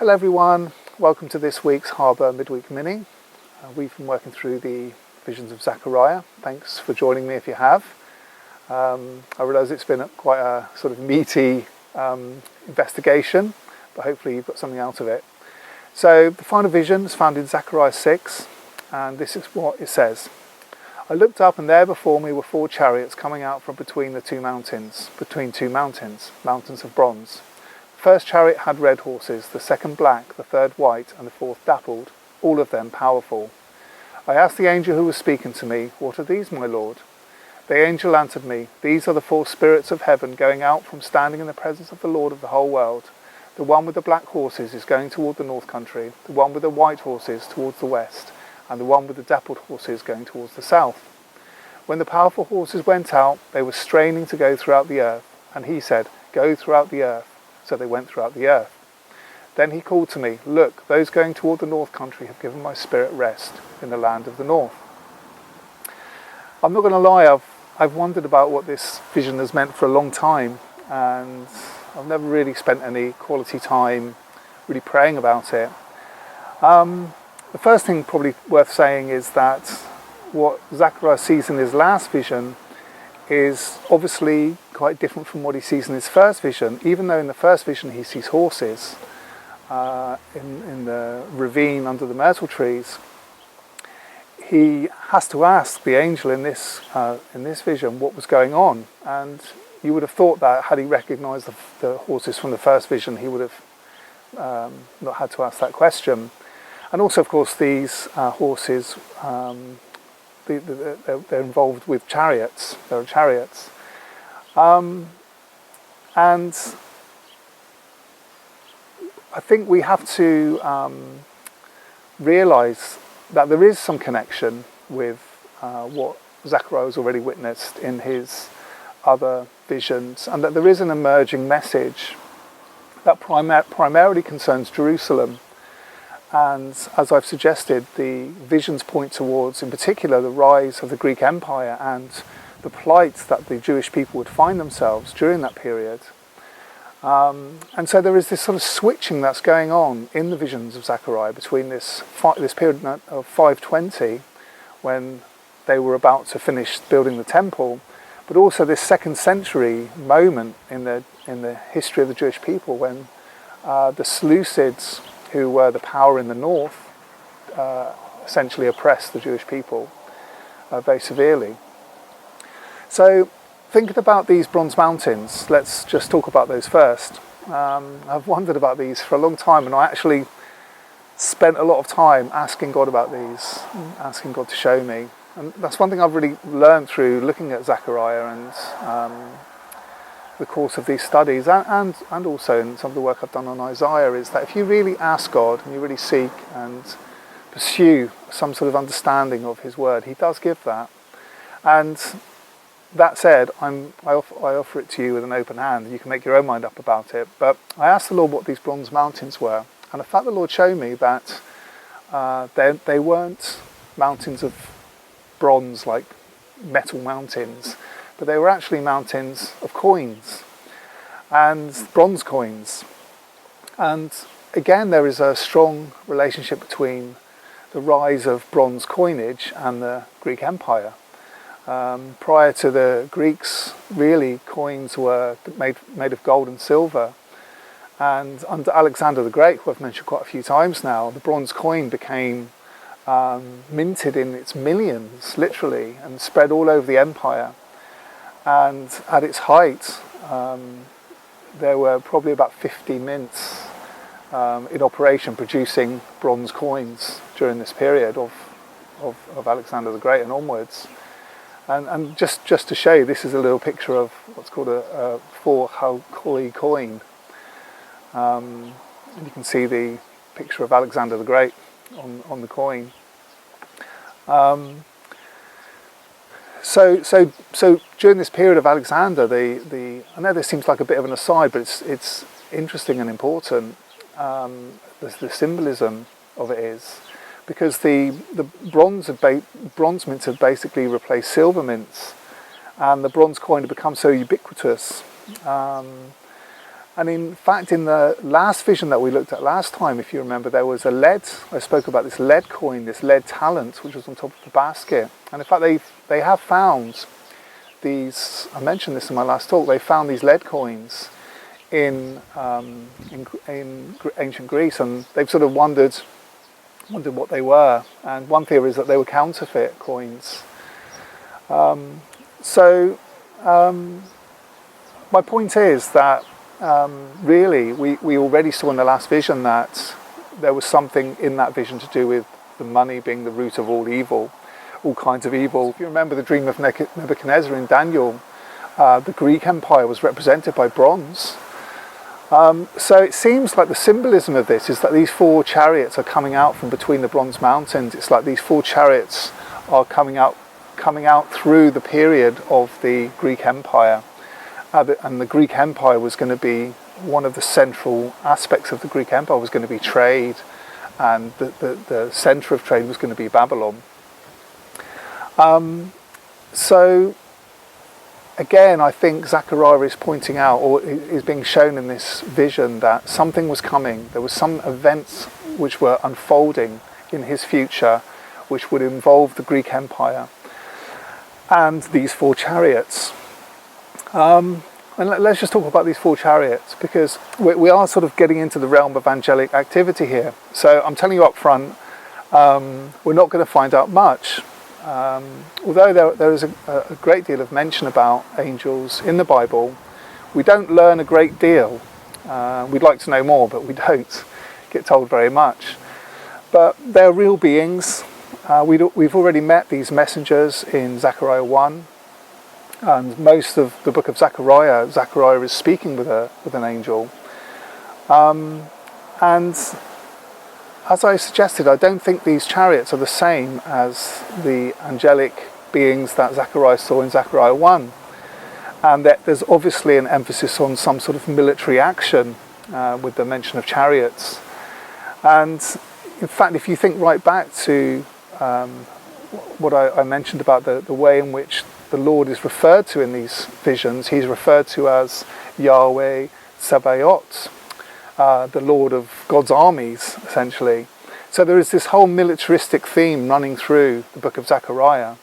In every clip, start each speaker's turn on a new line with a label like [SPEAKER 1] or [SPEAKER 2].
[SPEAKER 1] Hello everyone, welcome to this week's Harbour Midweek Mini. We've been working through the visions of Zechariah. Thanks for joining me if you have. I realise it's been quite a sort of meaty investigation, but hopefully you've got something out of it. So the final vision is found in Zechariah 6, and this is what it says. I looked up, and there before me were 4 chariots coming out from between two mountains, mountains of bronze. The first chariot had red horses, the second black, the third white, and the fourth dappled, all of them powerful. I asked the angel who was speaking to me, "What are these, my Lord?" The angel answered me, "These are the 4 spirits of heaven going out from standing in the presence of the Lord of the whole world. The one with the black horses is going toward the north country, the one with the white horses towards the west, and the one with the dappled horses going towards the south." When the powerful horses went out, they were straining to go throughout the earth, and he said, "Go throughout the earth." So they went throughout the earth. Then he called to me, "Look, those going toward the north country have given my spirit rest in the land of the north." I'm not going to lie, I've wondered about what this vision has meant for a long time, and I've never really spent any quality time really praying about it. The first thing probably worth saying is that what Zechariah sees in his last vision is obviously quite different from what he sees in his first vision, even though in the first vision he sees horses in the ravine under the myrtle trees. He has to ask the angel in this vision what was going on, and you would have thought that had he recognised the horses from the first vision, he would have not had to ask that question. And also, of course, these horses, they're involved with chariots. There are chariots. And I think we have to realise that there is some connection with what Zechariah has already witnessed in his other visions, and that there is an emerging message that primarily concerns Jerusalem. And as I've suggested, the visions point towards, in particular, the rise of the Greek Empire and the plight that the Jewish people would find themselves during that period. And so there is this sort of switching that's going on in the visions of Zechariah between this period of 520, when they were about to finish building the temple, but also this 2nd century moment in the history of the Jewish people when the Seleucids, who were the power in the north, essentially oppressed the Jewish people very severely. So thinking about these bronze mountains, let's just talk about those first. I've wondered about these for a long time, and I actually spent a lot of time asking God about these, asking God to show me. And that's one thing I've really learned through looking at Zechariah and the course of these studies, and also in some of the work I've done on Isaiah, is that if you really ask God and you really seek and pursue some sort of understanding of his word, he does give that. And that said, I offer it to you with an open hand. You can make your own mind up about it. But I asked the Lord what these bronze mountains were, and in fact the Lord showed me that they weren't mountains of bronze like metal mountains, but they were actually mountains of coins, and bronze coins. And again, there is a strong relationship between the rise of bronze coinage and the Greek Empire. Prior to the Greeks, really, coins were made of gold and silver. And under Alexander the Great, who I've mentioned quite a few times now, the bronze coin became minted in its millions, literally, and spread all over the empire. And at its height, there were probably about 50 mints in operation producing bronze coins during this period of Alexander the Great and onwards. And just to show you, this is a little picture of what's called a 4-halkoi coin. And you can see the picture of Alexander the Great on the coin. So during this period of Alexander, I know this seems like a bit of an aside, but it's interesting and important. The symbolism of it is because the bronze mints had basically replaced silver mints, and the bronze coin had become so ubiquitous And in fact, in the last vision that we looked at last time, if you remember, there was I spoke about this lead coin, this lead talent, which was on top of the basket. And in fact, they have found these, I mentioned this in my last talk, they found these lead coins in ancient Greece, and they've sort of wondered what they were. And one theory is that they were counterfeit coins. My point is that really we already saw in the last vision that there was something in that vision to do with the money being the root of all evil, all kinds of evil. If you remember the dream of Nebuchadnezzar in Daniel, the Greek Empire was represented by bronze. So it seems like the symbolism of this is that these 4 chariots are coming out from between the bronze mountains. It's like these 4 chariots are coming out through the period of the Greek Empire. And the Greek Empire was going to be, one of the central aspects of the Greek Empire was going to be trade, and the centre of trade was going to be Babylon. So again, I think Zechariah is pointing out, or is being shown in this vision, that something was coming. There was some events which were unfolding in his future which would involve the Greek Empire and these 4 chariots. And let's just talk about these 4 chariots, because we are sort of getting into the realm of angelic activity here. So I'm telling you up front, we're not going to find out much. Although there is a great deal of mention about angels in the Bible, we don't learn a great deal. We'd like to know more, but we don't get told very much. But they're real beings. We've already met these messengers in Zechariah 1. And most of the book of Zechariah is speaking with an angel. And as I suggested, I don't think these chariots are the same as the angelic beings that Zechariah saw in Zechariah 1. And that there's obviously an emphasis on some sort of military action with the mention of chariots. And in fact, if you think right back to what I mentioned about the way in which the Lord is referred to in these visions, he's referred to as Yahweh Sabaoth, the Lord of God's armies, essentially. So there is this whole militaristic theme running through the book of Zechariah.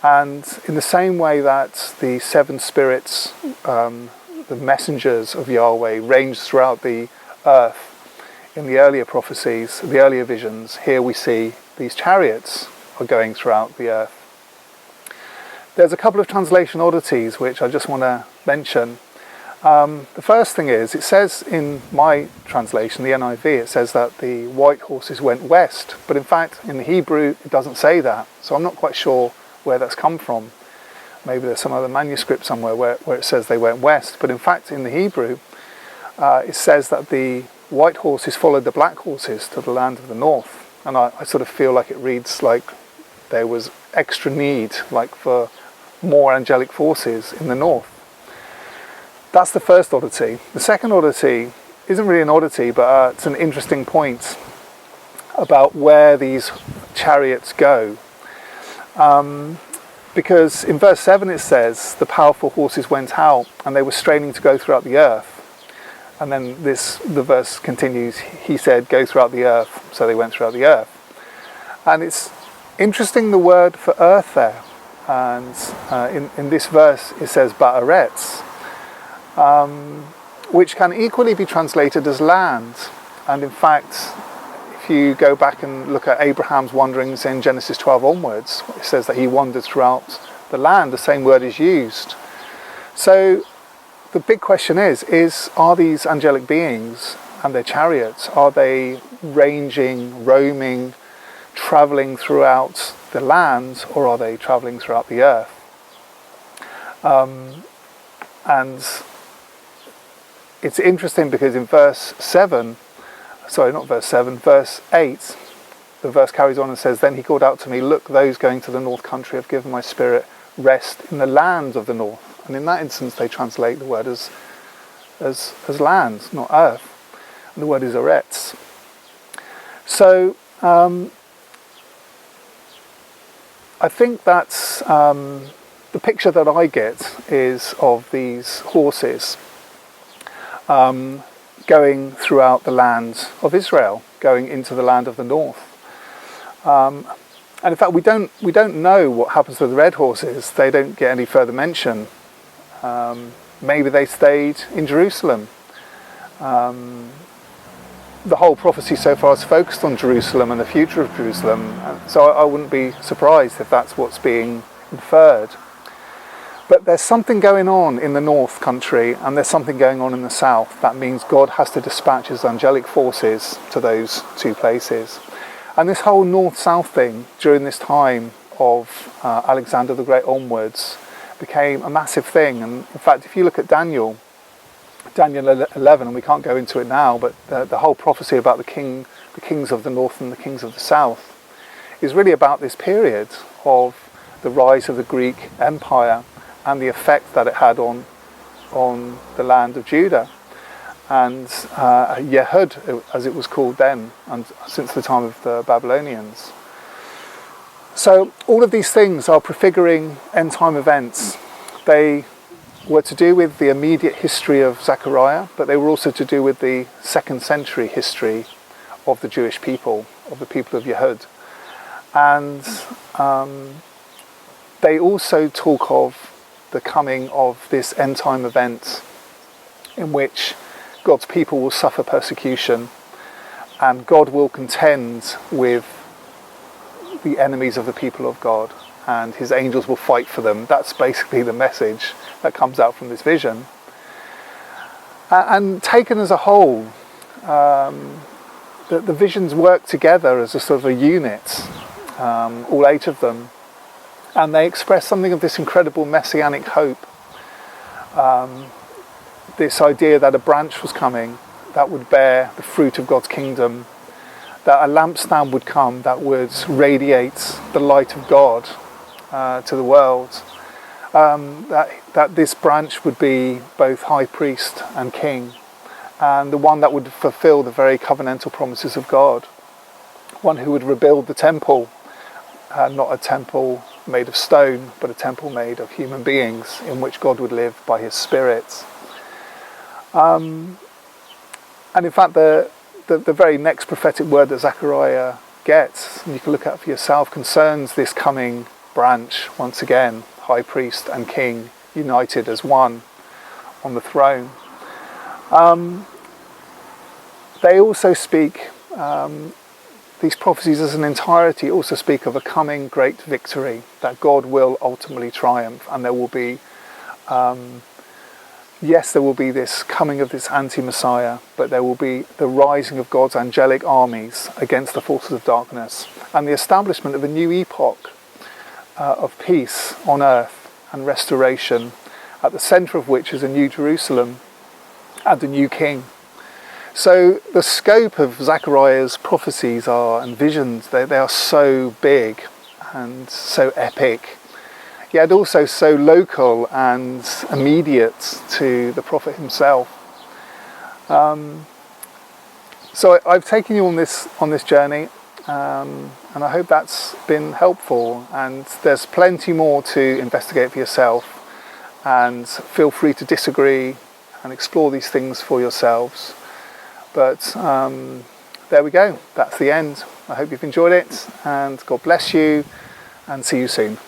[SPEAKER 1] And in the same way that the 7 spirits, the messengers of Yahweh, range throughout the earth in the earlier prophecies, the earlier visions, here we see these chariots are going throughout the earth. There's a couple of translation oddities which I just want to mention. The first thing is, it says in my translation, the NIV, it says that the white horses went west, but in fact in the Hebrew it doesn't say that, so I'm not quite sure where that's come from. Maybe there's some other manuscript somewhere where it says they went west, but in fact in the Hebrew it says that the white horses followed the black horses to the land of the north, and I sort of feel like it reads like there was extra need, like for more angelic forces in the north. That's the first oddity. The second oddity isn't really an oddity, but it's an interesting point about where these chariots go. Because in verse 7 it says, the powerful horses went out and they were straining to go throughout the earth. And then the verse continues, he said, go throughout the earth, so they went throughout the earth. And it's interesting, the word for earth there. And in this verse it says Ba'aretz, which can equally be translated as land. And in fact, if you go back and look at Abraham's wanderings in Genesis 12 onwards, it says that he wandered throughout the land. The same word is used. So the big question is are these angelic beings and their chariots, are they ranging, roaming, travelling throughout the land, or are they travelling throughout the earth? And it's interesting because in verse 8, the verse carries on and says, then he called out to me, look, those going to the north country have given my spirit rest in the land of the north. And in that instance they translate the word as land, not earth. And the word is Eretz. So I think that's the picture that I get is of these horses. going throughout the land of Israel, going into the land of the north. And in fact, we don't know what happens to the red horses. They don't get any further mention. Maybe they stayed in Jerusalem. The whole prophecy so far is focused on Jerusalem and the future of Jerusalem, so I wouldn't be surprised if that's what's being inferred. But there's something going on in the north country and there's something going on in the south. That means God has to dispatch his angelic forces to those two places. And this whole north-south thing during this time of Alexander the Great onwards became a massive thing. And in fact, if you look at Daniel 11, and we can't go into it now, but the whole prophecy about the kings of the north and the kings of the south is really about this period of the rise of the Greek Empire and the effect that it had on the land of Judah. And Yehud, as it was called then, and since the time of the Babylonians. So all of these things are prefiguring end-time events. They were to do with the immediate history of Zechariah, but they were also to do with the 2nd century history of the Jewish people, of the people of Yehud. And they also talk of the coming of this end-time event in which God's people will suffer persecution and God will contend with the enemies of the people of God and his angels will fight for them. That's basically the message that comes out from this vision. And taken as a whole, the visions work together as a sort of a unit, all 8 of them, and they express something of this incredible messianic hope. This idea that a branch was coming that would bear the fruit of God's kingdom, that a lampstand would come that would radiate the light of God to the world, that this branch would be both high priest and king, and the one that would fulfill the very covenantal promises of God, one who would rebuild the temple, not a temple made of stone, but a temple made of human beings in which God would live by his Spirit. And in fact, the very next prophetic word that Zechariah gets, and you can look at for yourself, concerns this coming branch once again, high priest and king united as one on the throne. They also speak, these prophecies as an entirety also speak of a coming great victory, that God will ultimately triumph, and there will be yes, there will be this coming of this anti-Messiah, but there will be the rising of God's angelic armies against the forces of darkness and the establishment of a new epoch of peace on earth and restoration, at the centre of which is a new Jerusalem and a new king. So the scope of Zechariah's prophecies and visions, they are so big and so epic, yet also so local and immediate to the prophet himself. So I've taken you on this journey, and I hope that's been helpful. And there's plenty more to investigate for yourself, and feel free to disagree and explore these things for yourselves. But there we go. That's the end. I hope you've enjoyed it, and God bless you, and see you soon.